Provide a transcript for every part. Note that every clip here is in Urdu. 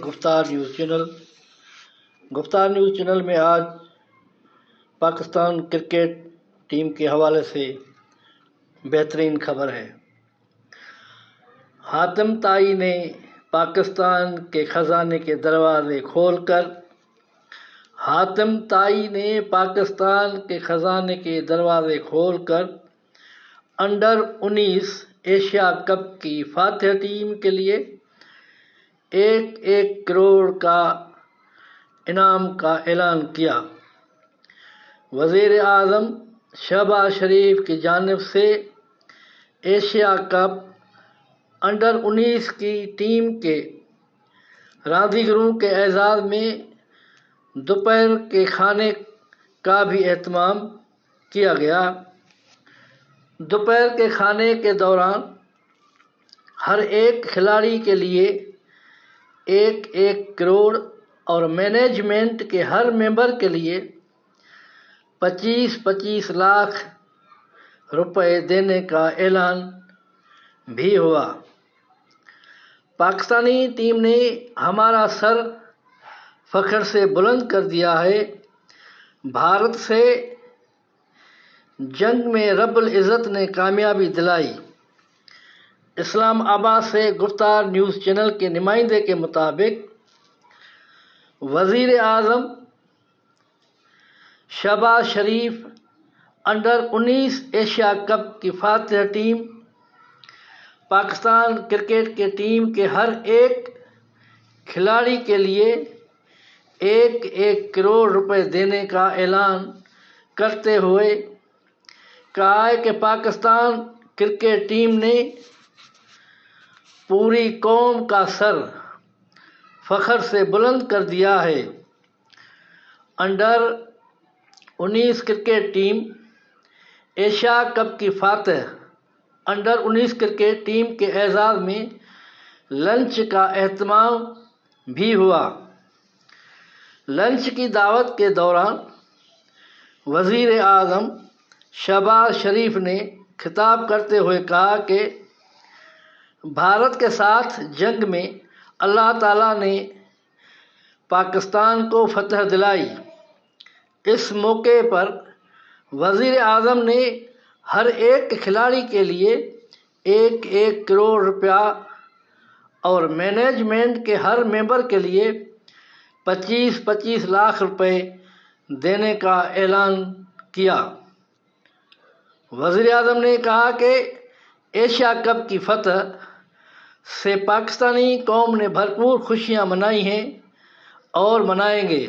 گفتار نیوز چینل۔ گفتار نیوز چینل میں آج پاکستان کرکٹ ٹیم کے حوالے سے بہترین خبر ہے۔ حاتم طائی نے پاکستان کے خزانے کے دروازے کھول کر حاتم طائی نے پاکستان کے خزانے کے دروازے کھول کر انڈر-19 ایشیا کپ کی فاتح ٹیم کے لیے 1 کروڑ کا انعام کا اعلان کیا۔ وزیر اعظم شہباز شریف کی جانب سے ایشیا کپ انڈر-19 کی ٹیم کے رانزیگروں کے اعزاز میں دوپہر کے کھانے کا بھی اہتمام کیا گیا۔ دوپہر کے کھانے کے دوران ہر ایک کھلاڑی کے لیے 1 کروڑ اور مینجمنٹ کے ہر ممبر کے لیے 25 لاکھ روپے دینے کا اعلان بھی ہوا۔ پاکستانی ٹیم نے ہمارا سر فخر سے بلند کر دیا ہے۔ بھارت سے جنگ میں رب العزت نے کامیابی دلائی۔ اسلام آباد سے گفتار نیوز چینل کے نمائندے کے مطابق وزیر اعظم شہباز شریف انڈر-19 ایشیا کپ کی فاتح ٹیم پاکستان کرکٹ کی ٹیم کے ہر ایک کھلاڑی کے لیے 1 کروڑ روپے دینے کا اعلان کرتے ہوئے کہا ہے کہ پاکستان کرکٹ ٹیم نے پوری قوم کا سر فخر سے بلند کر دیا ہے۔ انڈر-19 کرکٹ ٹیم ایشیا کپ کی فاتح انڈر-19 کرکٹ ٹیم کے اعزاز میں لنچ کا اہتمام بھی ہوا۔ لنچ کی دعوت کے دوران وزیر اعظم شہباز شریف نے خطاب کرتے ہوئے کہا کہ بھارت کے ساتھ جنگ میں اللہ تعالیٰ نے پاکستان کو فتح دلائی۔ اس موقع پر وزیر اعظم نے ہر ایک کھلاڑی کے لیے 1 کروڑ روپیہ اور مینجمنٹ کے ہر ممبر کے لیے 25 لاکھ روپے دینے کا اعلان کیا۔ وزیر اعظم نے کہا کہ ایشیا کپ کی فتح سے پاکستانی قوم نے بھرپور خوشیاں منائی ہیں اور منائیں گے،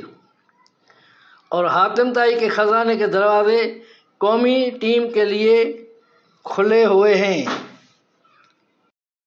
اور حاتم طائی کے خزانے کے دروازے قومی ٹیم کے لیے کھلے ہوئے ہیں۔